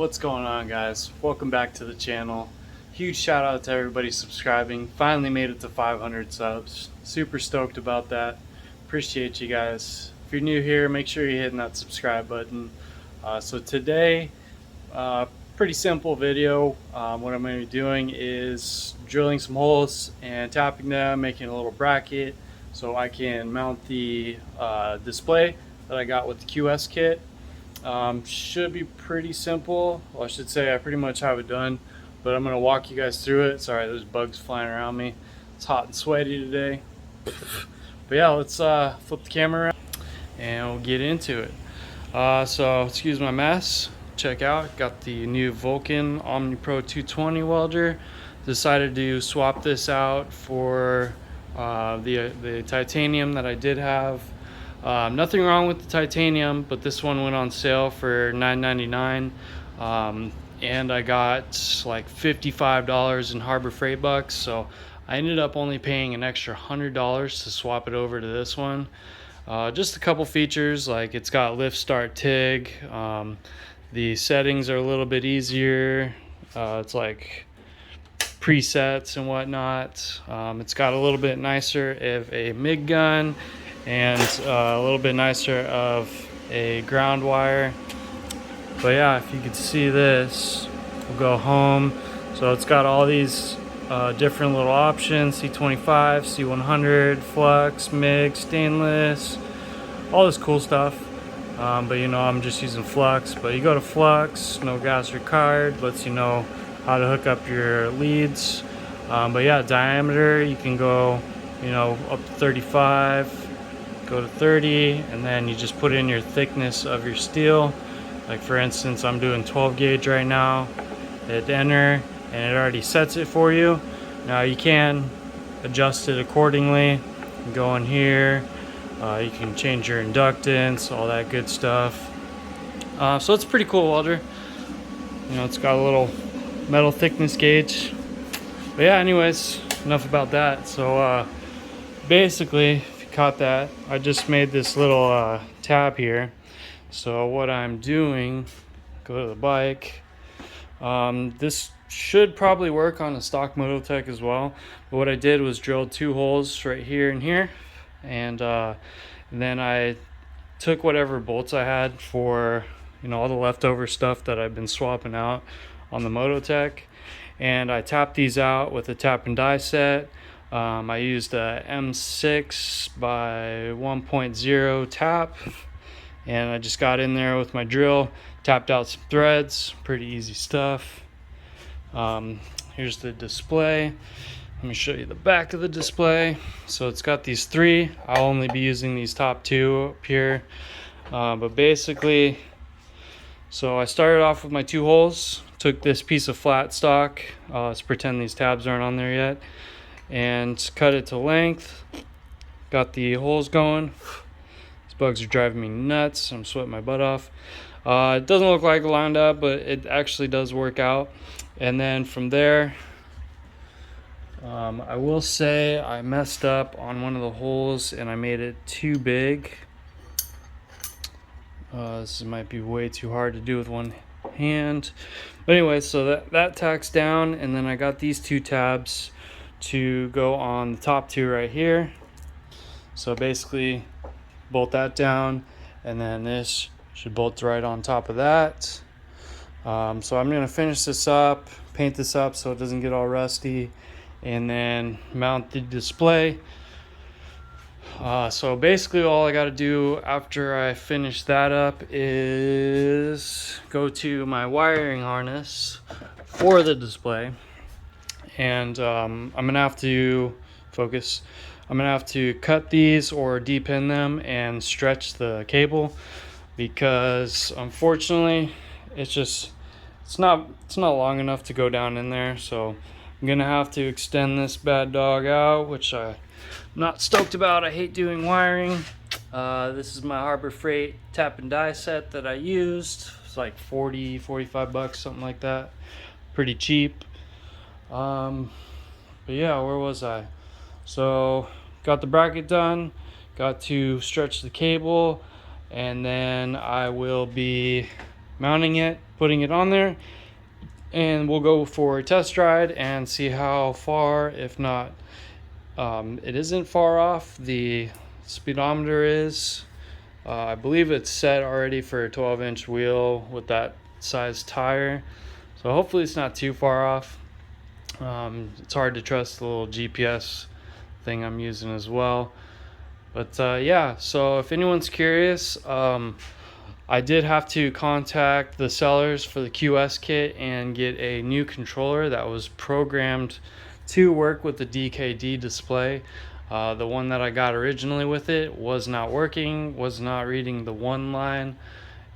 What's going on, guys? Welcome back to the channel. Huge shout out to everybody subscribing. Finally made it to 500 subs. Super stoked about that. Appreciate you guys. If you're new here, make sure you're hitting that subscribe button. So today, pretty simple video. What I'm going to be doing is drilling some holes and tapping them, making a little bracket so I can mount the display that I got with the QS kit. Should be pretty simple. Well, I should say I pretty much have it done, but I'm going to walk you guys through it. Sorry, there's bugs flying around me. It's hot and sweaty today. But yeah, let's flip the camera around and we'll get into it. So excuse my mess. Check out, got the new Vulcan OmniPro 220 welder. Decided to swap this out for the titanium that I did have. Nothing wrong with the titanium, but this one went on sale for $9.99, and I got like $55 in Harbor Freight bucks, so I ended up only paying an extra $100 to swap it over to this one. Just a couple features, like it's got lift start TIG. The settings are a little bit easier. It's like presets and whatnot. It's got a little bit nicer of a MIG gun and a little bit nicer of a ground wire. But yeah, if you could see this, we'll go home. So it's got all these different little options: C25, C100, flux, MIG, stainless, all this cool stuff. But you know, I'm just using flux. But you go to flux, no gas required, lets you know how to hook up your leads. But yeah, diameter, you can go, you know, up to 35, go to 30, and then you just put in your thickness of your steel. Like for instance, I'm doing 12 gauge right now. Hit enter, and it already sets it for you. Now you can adjust it accordingly. You can go in here. You can change your inductance, all that good stuff. So it's a pretty cool welder. You know, it's got a little metal thickness gauge. But yeah, anyways, enough about that. So basically, if you caught that, I just made this little tab here. So what I'm doing, go to the bike. This should probably work on a stock Mototec as well. But what I did was drilled 2 holes right here and here. And then I took whatever bolts I had for, you know, all the leftover stuff that I've been swapping out on the Mototec, and I tapped these out with a tap and die set. I used a M6 by 1.0 tap, and I just got in there with my drill, tapped out some threads. Pretty easy stuff. Here's the display. Let me show you the back of the display. So it's got these 3. I'll only be using these top 2 up here. But basically, so I started off with my 2 holes, took this piece of flat stock, let's pretend these tabs aren't on there yet, and cut it to length. Got the holes going. These bugs are driving me nuts. I'm sweating my butt off. It doesn't look like it lined up, but it actually does work out. And then from there, I will say I messed up on one of the holes and I made it too big. This might be way too hard to do with one hand. But anyway, so that tacks down, and then I got these 2 tabs to go on the top 2 right here. So basically bolt that down, and then this should bolt right on top of that. So I'm going to finish this up, paint this up so it doesn't get all rusty, and then mount the display. So basically all I got to do after I finish that up is go to my wiring harness for the display, and I'm gonna have to focus. I'm gonna have to cut these or depin them and stretch the cable, because unfortunately it's not long enough to go down in there. So I'm gonna have to extend this bad dog out, which I'm not stoked about. I hate doing wiring. This is my Harbor Freight tap and die set that I used. It's like 45 bucks, something like that. Pretty cheap. But yeah, where was I? So got the bracket done, got to stretch the cable, and then I will be mounting it, putting it on there, and we'll go for a test ride and see how far, if not, it isn't far off. The speedometer is, I believe it's set already for a 12-inch wheel with that size tire. So hopefully it's not too far off. It's hard to trust the little GPS thing I'm using as well. But yeah, so if anyone's curious, I did have to contact the sellers for the QS kit and get a new controller that was programmed to work with the DKD display. The one that I got originally with it was not working, was not reading the one line.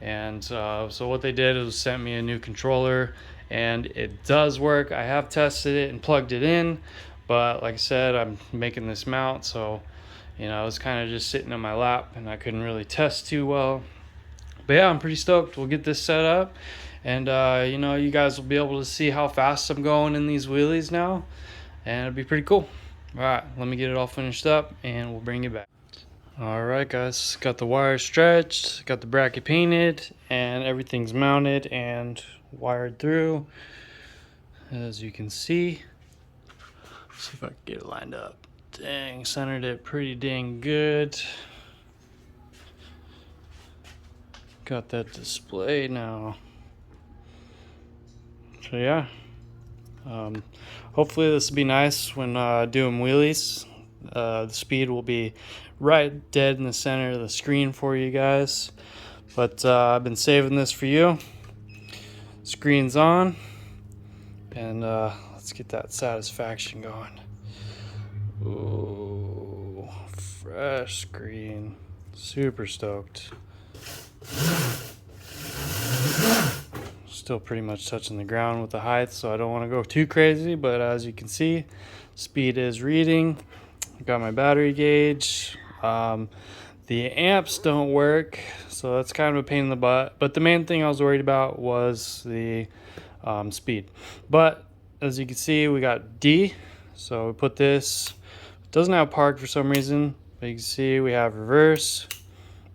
And so what they did was sent me a new controller, and it does work. I have tested it and plugged it in, but like I said, I'm making this mount, so you know, it was kind of just sitting in my lap and I couldn't really test too well. But yeah, I'm pretty stoked. We'll get this set up, and you know, you guys will be able to see how fast I'm going in these wheelies now, and it'll be pretty cool. All right, let me get it all finished up and we'll bring you back. All right, guys, got the wire stretched, got the bracket painted, and everything's mounted and wired through, as you can see. Let's see if I can get it lined up. Dang, centered it pretty dang good. Got that display now. So yeah, hopefully this will be nice when doing wheelies. The speed will be right dead in the center of the screen for you guys. But I've been saving this for you. Screen's on, and let's get that satisfaction going. Ooh, fresh screen. Super stoked. Still pretty much touching the ground with the height, so I don't want to go too crazy, but as you can see, speed is reading. I got my battery gauge. The amps don't work, so that's kind of a pain in the butt, but the main thing I was worried about was the speed. But as you can see, we got D, so we put this. It doesn't have park for some reason, but you can see we have reverse.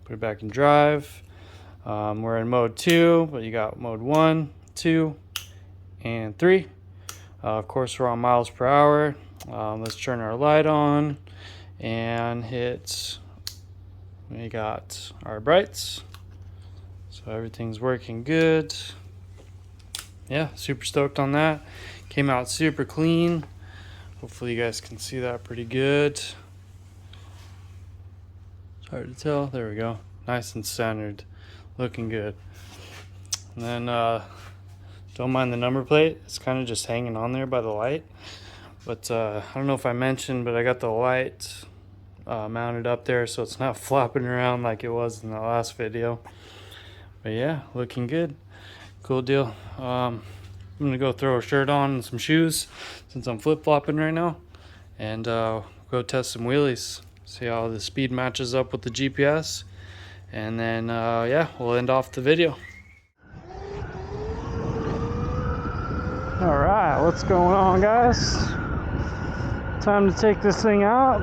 Put it back in drive. We're in mode 2, but you got mode 1, 2, and 3. Of course, we're on miles per hour. Let's turn our light on and hit. We got our brights, so everything's working good. Yeah, super stoked on that. Came out super clean. Hopefully you guys can see that pretty good. It's hard to tell. There we go. Nice and centered. Looking good. And then don't mind the number plate. It's kind of just hanging on there by the light. But I don't know if I mentioned, but I got the light mounted up there so it's not flopping around like it was in the last video. But yeah, looking good. Cool deal. I'm gonna go throw a shirt on and some shoes since I'm flip-flopping right now, and go test some wheelies, see how the speed matches up with the GPS, and then yeah, we'll end off the video. All right, what's going on, guys? Time to take this thing out.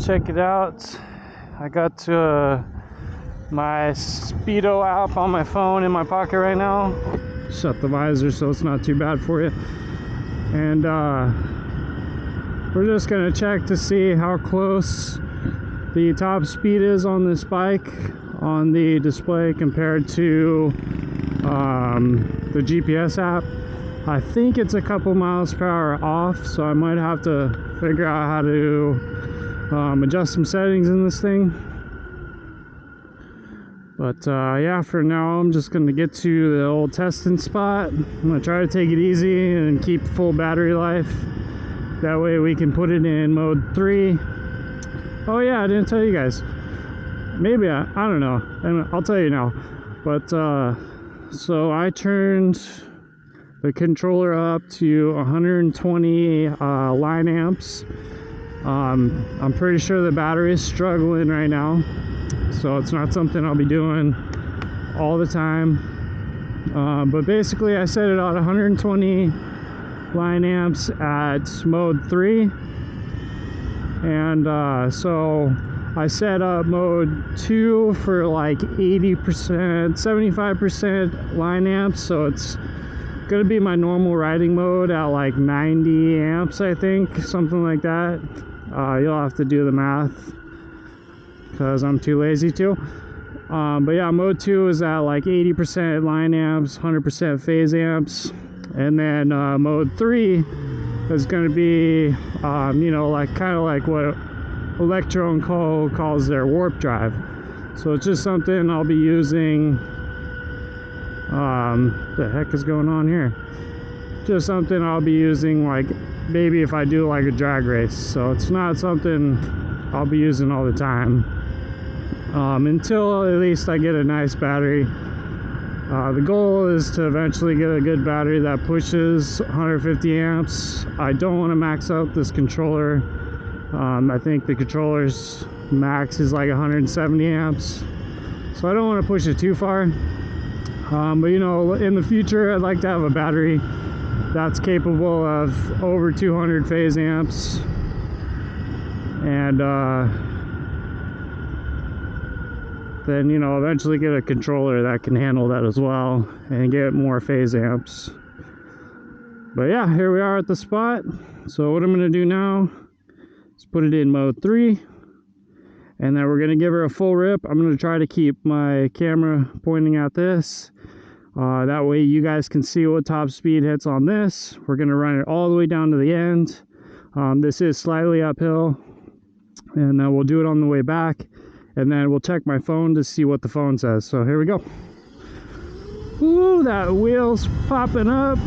Check it out. I got my Speedo app on my phone in my pocket right now. Shut the visor so it's not too bad for you. And we're just gonna check to see how close the top speed is on this bike on the display compared to the GPS app. I think it's a couple miles per hour off, so I might have to figure out how to adjust some settings in this thing. But yeah, for now I'm just going to get to the old testing spot. I'm going to try to take it easy and keep full battery life. That way we can put it in mode 3. Oh yeah, I didn't tell you guys. Maybe I don't know, and I'll tell you now. But so I turned the controller up to 120 line amps. I'm pretty sure the battery is struggling right now, so it's not something I'll be doing all the time. But basically I set it at 120 line amps at mode 3, and so I set up mode 2 for like 80%, 75% line amps, so it's gonna be my normal riding mode at like 90 amps, I think, something like that. You'll have to do the math because I'm too lazy to. But yeah, mode 2 is at like 80% line amps, 100% phase amps, and then mode 3 is going to be, you know, like kind of like what Electro & Co. calls their warp drive. So it's just something I'll be using. The heck is going on here? Just something I'll be using, like maybe if I do like a drag race. So it's not something I'll be using all the time. Until at least I get a nice battery. The goal is to eventually get a good battery that pushes 150 amps. I don't want to max out this controller. I think the controller's max is like 170 amps. So I don't want to push it too far. But you know, in the future, I'd like to have a battery that's capable of over 200 phase amps. And then, you know, eventually get a controller that can handle that as well and get more phase amps. But yeah, here we are at the spot. So what I'm going to do now is put it in mode 3, and then we're going to give her a full rip. I'm going to try to keep my camera pointing at this. That way you guys can see what top speed hits on this. We're going to run it all the way down to the end. This is slightly uphill, and then we'll do it on the way back. And then we'll check my phone to see what the phone says. So here we go. Ooh, that wheel's popping up.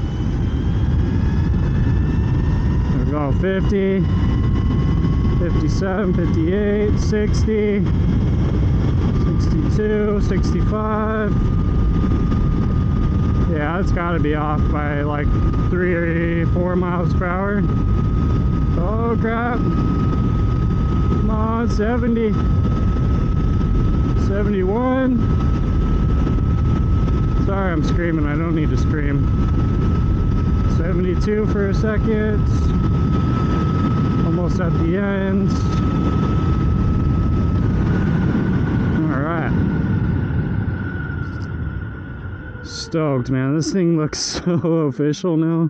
There we go, 50, 57, 58, 60, 62, 65. Yeah, it's gotta be off by like 3 or 4 miles per hour. Oh crap. Come on, 70. 71. Sorry, I'm screaming. I don't need to scream. 72 for a second. Almost at the end. Alright. Stoked, man. This thing looks so official now.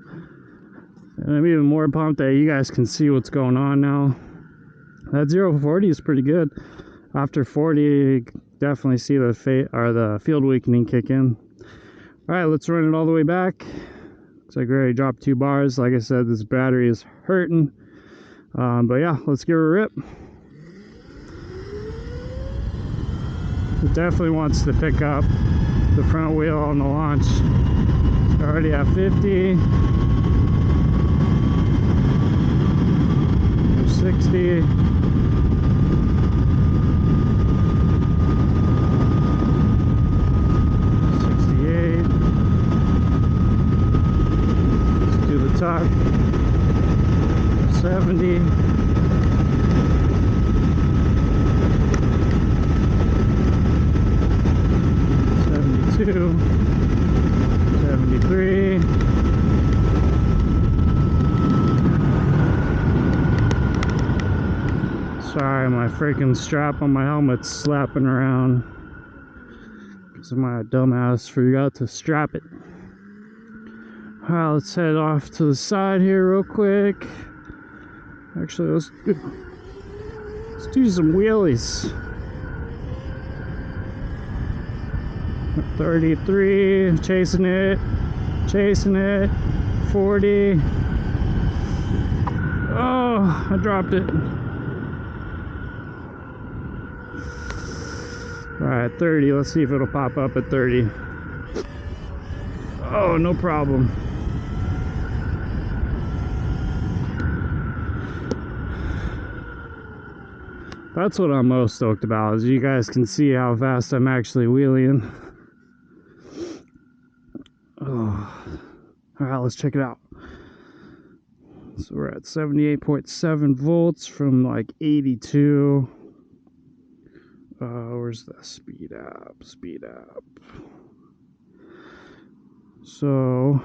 And I'm even more pumped that you guys can see what's going on now. That 0-40 is pretty good. After 40, you definitely see the field weakening kick in. All right, let's run it all the way back. Looks like we already dropped 2 bars. Like I said, this battery is hurting. But yeah, let's give her a rip. It definitely wants to pick up the front wheel on the launch. It's already at 50. 60. 68. Let's do the top. 70. 72. 73. Sorry, my freaking strap on my helmet's slapping around because my dumbass forgot to strap it. Alright, let's head off to the side here real quick. Actually, let's do some wheelies. 33, chasing it, 40. Oh, I dropped it. Alright, 30. Let's see if it'll pop up at 30. Oh, no problem. That's what I'm most stoked about, is you guys can see how fast I'm actually wheeling. Oh. Alright, let's check it out. So we're at 78.7 volts from like 82. Where's the speed up? Speed up. So,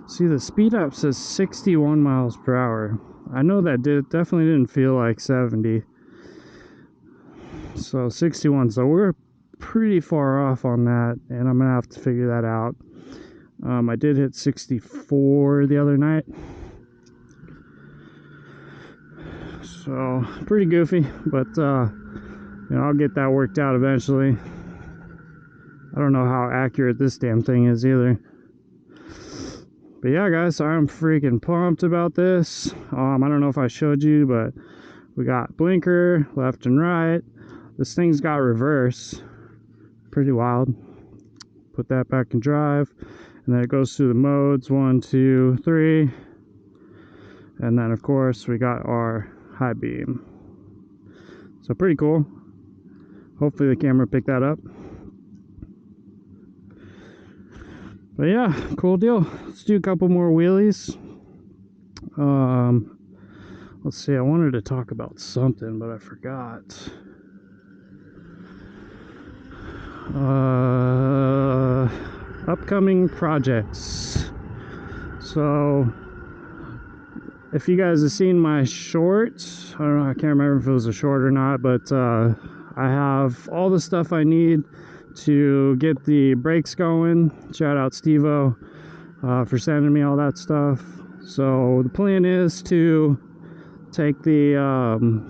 see, the speed up says 61 miles per hour. I know that definitely didn't feel like 70. So 61, so we're pretty far off on that, and I'm gonna have to figure that out. I did hit 64 the other night, so pretty goofy, but you know, I'll get that worked out eventually. I don't know how accurate this damn thing is either. But yeah, guys, I'm freaking pumped about this. I don't know if I showed you, but we got blinker left and right. This thing's got reverse. Pretty wild. Put that back in drive, and then it goes through the modes 1, 2, 3, and then of course we got our high beam. So pretty cool. Hopefully the camera picked that up. But yeah, cool deal. Let's do a couple more wheelies. Let's see, I wanted to talk about something, but I forgot. Upcoming projects. So if you guys have seen my short, I don't know, I can't remember if it was a short or not, but I have all the stuff I need to get the brakes going. Shout out Steve-O for sending me all that stuff. So the plan is to take the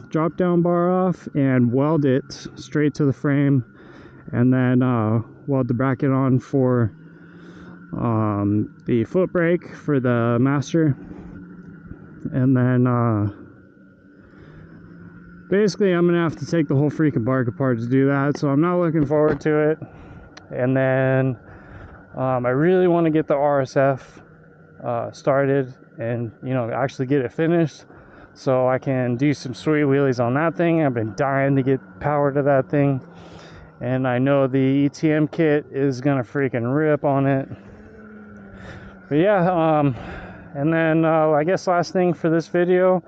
drop down bar off and weld it straight to the frame, and then weld the bracket on for the foot brake for the master. And then basically I'm gonna have to take the whole freaking bike apart to do that, so I'm not looking forward to it. And then I really want to get the RSF started and, you know, actually get it finished so I can do some sweet wheelies on that thing. I've been dying to get power to that thing, and I know the ETM kit is gonna freaking rip on it. But yeah, and then I guess last thing for this video,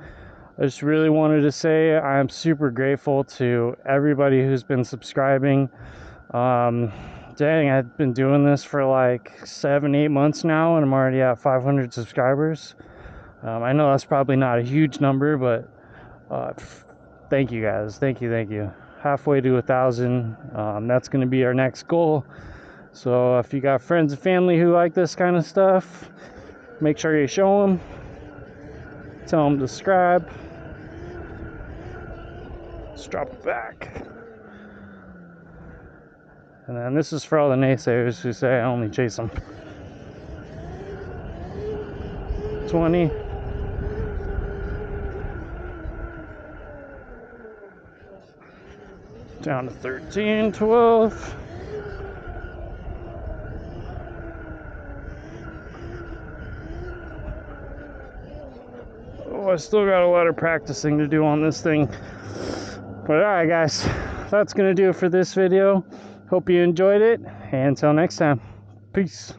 I just really wanted to say I'm super grateful to everybody who's been subscribing. Dang, I've been doing this for like 7-8 months now, and I'm already at 500 subscribers. I know that's probably not a huge number, but thank you guys. Thank you. Halfway to 1,000. That's going to be our next goal. So if you got friends and family who like this kind of stuff, make sure you show them. Tell them to subscribe. Let's drop it back. And then this is for all the naysayers who say I only chase them. 20. Down to 13, 12. Oh, I still got a lot of practicing to do on this thing. But alright guys, that's going to do it for this video. Hope you enjoyed it, and until next time, peace.